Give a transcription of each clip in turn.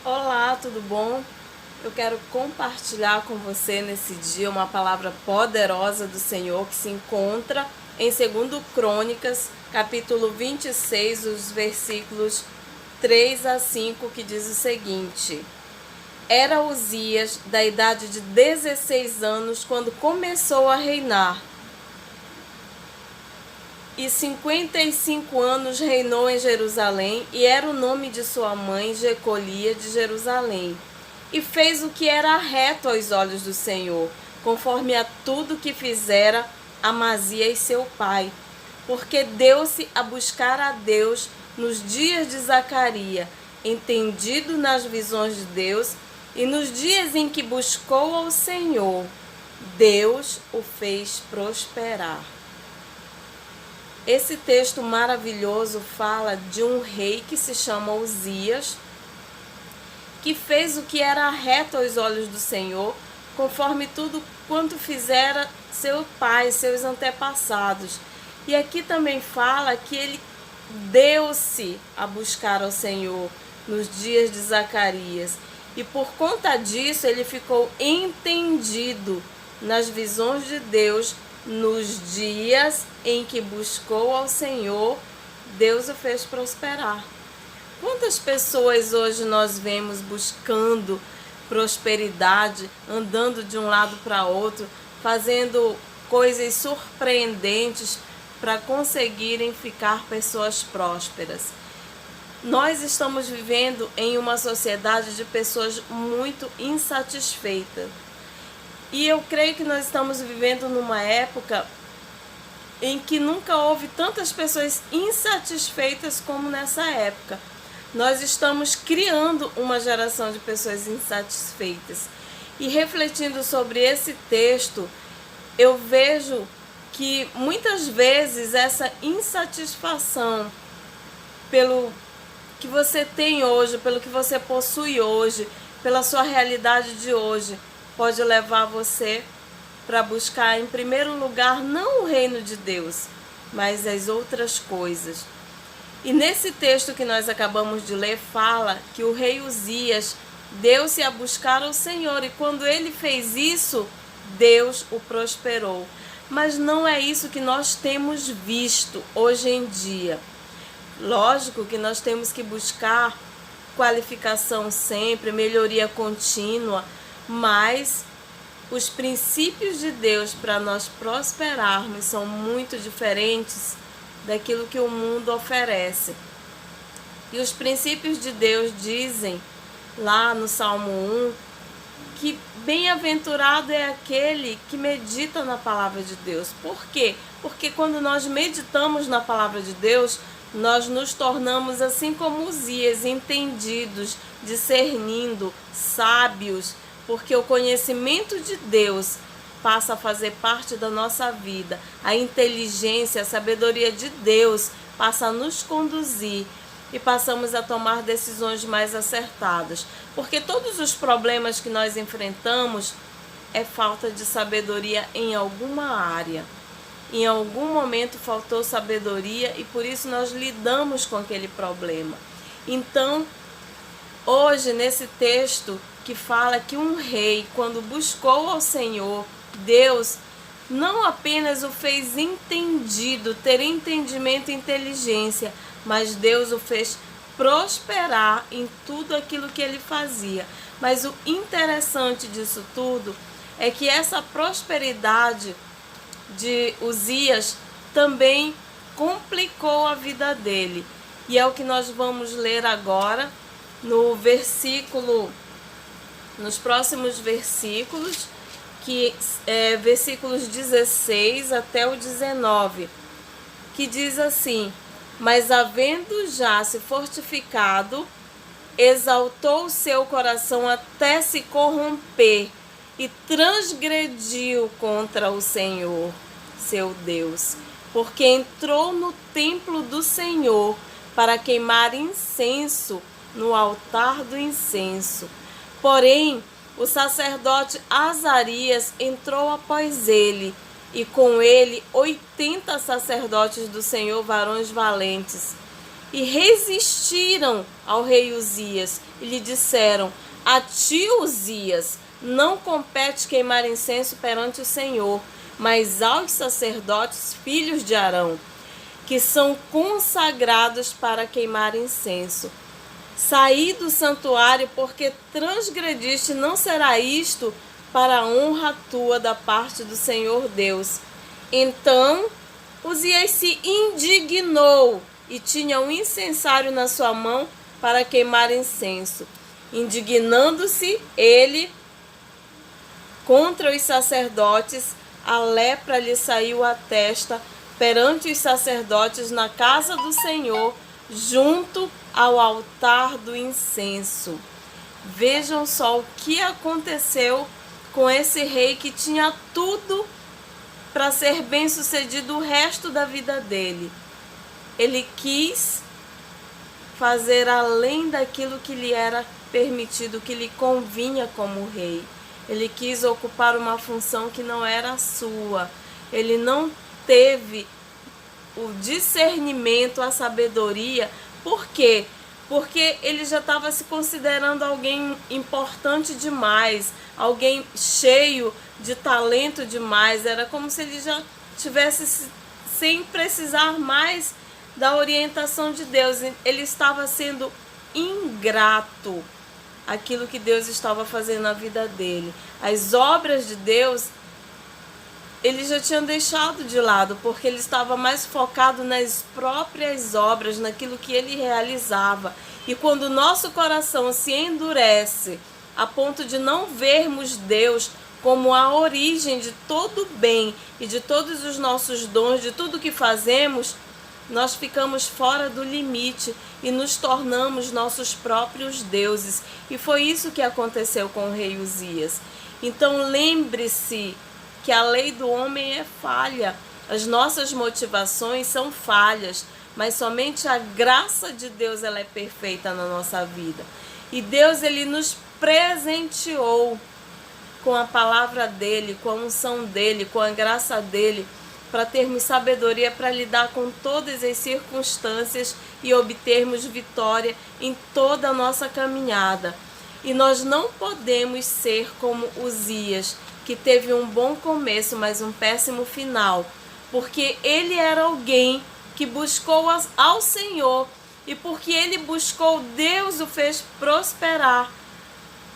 Olá, tudo bom? Eu quero compartilhar com você nesse dia uma palavra poderosa do Senhor que se encontra em 2 Crônicas, capítulo 26, os versículos 3 a 5, que diz o seguinte: Era Uzias da idade de 16 anos quando começou a reinar, e 55 anos reinou em Jerusalém, e era o nome de sua mãe Jecolia de Jerusalém. E fez o que era reto aos olhos do Senhor, conforme a tudo que fizera Amazias seu pai, porque deu-se a buscar a Deus nos dias de Zacarias, entendido nas visões de Deus, e nos dias em que buscou ao Senhor, Deus o fez prosperar. Esse texto maravilhoso fala de um rei que se chama Uzias, que fez o que era reto aos olhos do Senhor, conforme tudo quanto fizera seu pai, seus antepassados. E aqui também fala que ele deu-se a buscar ao Senhor nos dias de Zacarias. E por conta disso ele ficou entendido nas visões de Deus. Nos dias em que buscou ao Senhor, Deus o fez prosperar. Quantas pessoas hoje nós vemos buscando prosperidade, andando de um lado para outro, fazendo coisas surpreendentes para conseguirem ficar pessoas prósperas? Nós estamos vivendo em uma sociedade de pessoas muito insatisfeitas. E eu creio que nós estamos vivendo numa época em que nunca houve tantas pessoas insatisfeitas como nessa época. Nós estamos criando uma geração de pessoas insatisfeitas. E refletindo sobre esse texto, eu vejo que muitas vezes essa insatisfação pelo que você tem hoje, pelo que você possui hoje, pela sua realidade de hoje, pode levar você para buscar em primeiro lugar não o reino de Deus, mas as outras coisas. E nesse texto que nós acabamos de ler fala que o rei Uzias deu-se a buscar ao Senhor, e quando ele fez isso, Deus o prosperou. Mas não é isso que nós temos visto hoje em dia. Lógico que nós temos que buscar qualificação sempre, melhoria contínua, mas os princípios de Deus para nós prosperarmos são muito diferentes daquilo que o mundo oferece. E os princípios de Deus dizem lá no Salmo 1 que bem-aventurado é aquele que medita na palavra de Deus. Por quê? Porque quando nós meditamos na palavra de Deus, nós nos tornamos assim como Uzias, entendidos, discernindo, sábios, porque o conhecimento de Deus passa a fazer parte da nossa vida. A inteligência, a sabedoria de Deus passa a nos conduzir e passamos a tomar decisões mais acertadas. Porque todos os problemas que nós enfrentamos é falta de sabedoria em alguma área. Em algum momento faltou sabedoria e por isso nós lidamos com aquele problema. Então, hoje nesse texto que fala que um rei, quando buscou ao Senhor, Deus não apenas o fez entendido, ter entendimento e inteligência, mas Deus o fez prosperar em tudo aquilo que ele fazia. Mas o interessante disso tudo é que essa prosperidade de Uzias também complicou a vida dele. E é o que nós vamos ler agora nos próximos versículos, que versículos 16 até o 19, que diz assim: Mas havendo já se fortificado, exaltou o seu coração até se corromper, e transgrediu contra o Senhor, seu Deus, porque entrou no templo do Senhor para queimar incenso no altar do incenso. Porém, o sacerdote Azarias entrou após ele, e com ele 80 sacerdotes do Senhor, varões valentes. e resistiram ao rei Uzias e lhe disseram: a ti, Uzias, não compete queimar incenso perante o Senhor, mas aos sacerdotes filhos de Arão, que são consagrados para queimar incenso. Saí do santuário, porque transgrediste, não será isto para a honra tua da parte do Senhor Deus. Então Uzias se indignou e tinha um incensário na sua mão para queimar incenso. Indignando-se ele contra os sacerdotes, a lepra lhe saiu à testa perante os sacerdotes na casa do Senhor, junto ao altar do incenso. Vejam só o que aconteceu com esse rei que tinha tudo para ser bem-sucedido o resto da vida dele. Ele quis fazer além daquilo que lhe era permitido, que lhe convinha como rei. Ele quis ocupar uma função que não era sua. Ele não teve o discernimento, a sabedoria. Por quê? Porque ele já estava se considerando alguém importante demais, alguém cheio de talento demais. Era como se ele já tivesse sem precisar mais da orientação de Deus. Ele estava sendo ingrato àquilo que Deus estava fazendo na vida dele. As obras de Deus ele já tinha deixado de lado, porque ele estava mais focado nas próprias obras, naquilo que ele realizava. E quando o nosso coração se endurece a ponto de não vermos Deus como a origem de todo o bem e de todos os nossos dons, de tudo que fazemos, nós ficamos fora do limite e nos tornamos nossos próprios deuses. E foi isso que aconteceu com o rei Uzias. Então lembre-se que a lei do homem é falha, as nossas motivações são falhas, mas somente a graça de Deus ela é perfeita na nossa vida. E Deus ele nos presenteou com a palavra dele, com a unção dele, com a graça dele, para termos sabedoria para lidar com todas as circunstâncias e obtermos vitória em toda a nossa caminhada. E nós não podemos ser como Uzias, que teve um bom começo, mas um péssimo final, porque ele era alguém que buscou ao Senhor, e porque ele buscou, Deus o fez prosperar.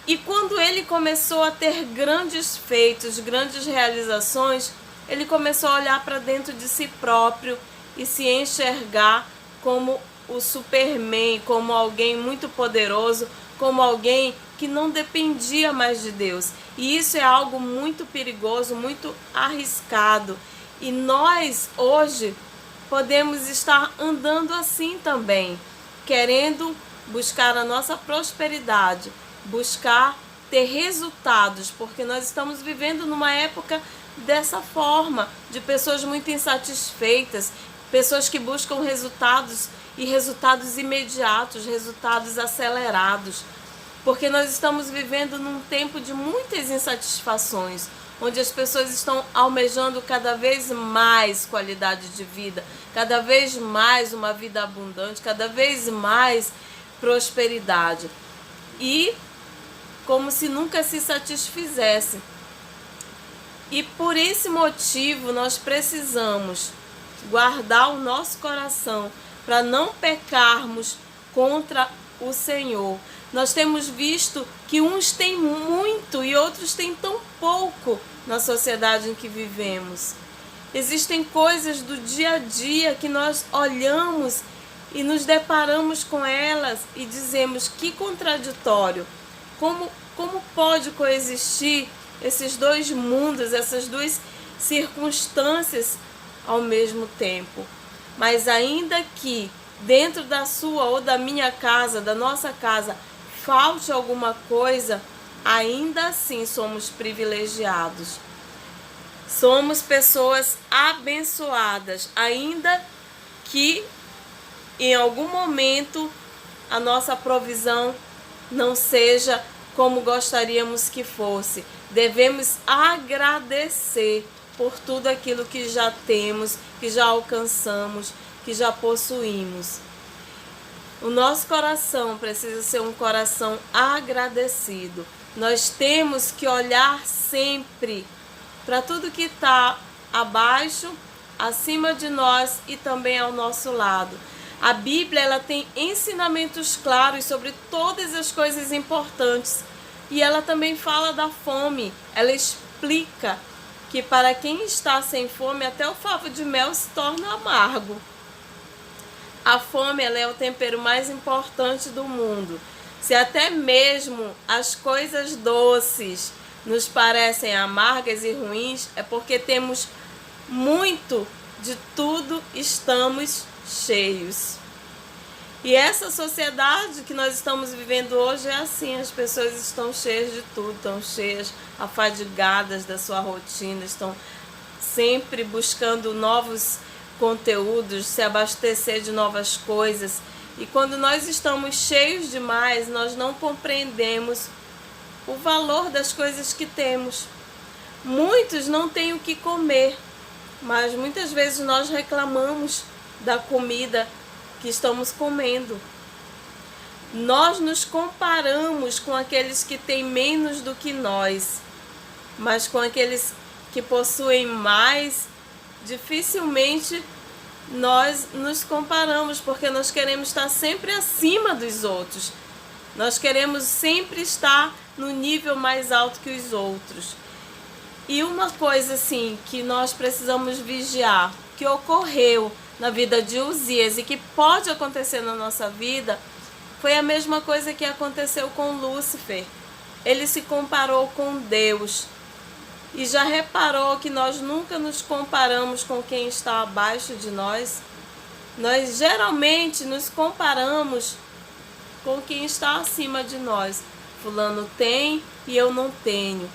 E quando ele começou a ter grandes feitos, grandes realizações, ele começou a olhar para dentro de si próprio e se enxergar como o Superman, como alguém muito poderoso, como alguém que não dependia mais de Deus. E isso é algo muito perigoso, muito arriscado. E nós, hoje, podemos estar andando assim também, querendo buscar a nossa prosperidade, buscar ter resultados, porque nós estamos vivendo numa época dessa forma, de pessoas muito insatisfeitas, pessoas que buscam resultados e resultados imediatos, resultados acelerados. Porque nós estamos vivendo num tempo de muitas insatisfações, onde as pessoas estão almejando cada vez mais qualidade de vida, cada vez mais uma vida abundante, cada vez mais prosperidade. E como se nunca se satisfizesse. E por esse motivo nós precisamos guardar o nosso coração para não pecarmos contra o Senhor. Nós temos visto que uns têm muito e outros têm tão pouco na sociedade em que vivemos. Existem coisas do dia a dia que nós olhamos e nos deparamos com elas e dizemos: que contraditório! Como pode coexistir esses dois mundos, essas duas circunstâncias ao mesmo tempo? Mas ainda que dentro da sua ou da minha casa, da nossa casa, falte alguma coisa, ainda assim somos privilegiados. Somos pessoas abençoadas, ainda que em algum momento a nossa provisão não seja como gostaríamos que fosse. Devemos agradecer por tudo aquilo que já temos, que já alcançamos, que já possuímos. O nosso coração precisa ser um coração agradecido. Nós temos que olhar sempre para tudo que está abaixo, acima de nós e também ao nosso lado. A Bíblia, ela tem ensinamentos claros sobre todas as coisas importantes. E ela também fala da fome. Ela explica que para quem está sem fome, até o favo de mel se torna amargo. A fome, ela é o tempero mais importante do mundo. Se até mesmo as coisas doces nos parecem amargas e ruins, é porque temos muito de tudo, estamos cheios. E essa sociedade que nós estamos vivendo hoje é assim, as pessoas estão cheias de tudo, estão cheias, afadigadas da sua rotina, estão sempre buscando novos conteúdos, se abastecer de novas coisas. E quando nós estamos cheios demais, nós não compreendemos o valor das coisas que temos. Muitos não têm o que comer, mas muitas vezes nós reclamamos da comida que estamos comendo. Nós nos comparamos com aqueles que têm menos do que nós, mas com aqueles que possuem mais, dificilmente nós nos comparamos, porque nós queremos estar sempre acima dos outros. Nós queremos sempre estar no nível mais alto que os outros. E uma coisa assim que nós precisamos vigiar, que ocorreu na vida de Uzias e que pode acontecer na nossa vida, foi a mesma coisa que aconteceu com Lúcifer. Ele se comparou com Deus. E já reparou que nós nunca nos comparamos com quem está abaixo de nós? Nós geralmente nos comparamos com quem está acima de nós. Fulano tem e eu não tenho.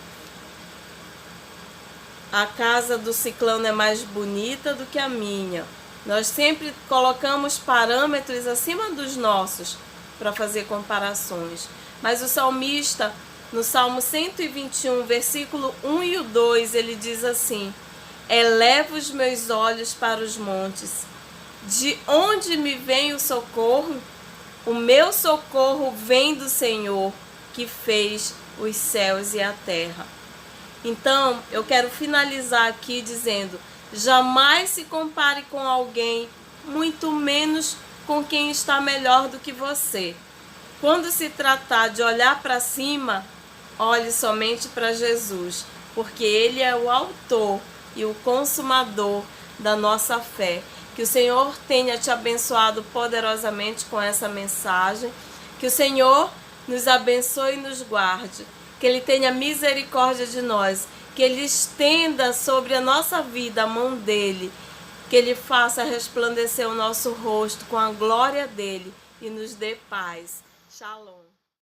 A casa do ciclano é mais bonita do que a minha. Nós sempre colocamos parâmetros acima dos nossos para fazer comparações. Mas o salmista, no Salmo 121, versículo 1 e o 2, ele diz assim: eleva os meus olhos para os montes. De onde me vem o socorro? O meu socorro vem do Senhor, que fez os céus e a terra. Então, eu quero finalizar aqui dizendo: jamais se compare com alguém, muito menos com quem está melhor do que você. Quando se tratar de olhar para cima, olhe somente para Jesus, porque Ele é o autor e o consumador da nossa fé. Que o Senhor tenha te abençoado poderosamente com essa mensagem. Que o Senhor nos abençoe e nos guarde. Que Ele tenha misericórdia de nós. Que Ele estenda sobre a nossa vida a mão dEle. Que Ele faça resplandecer o nosso rosto com a glória dEle e nos dê paz. Shalom.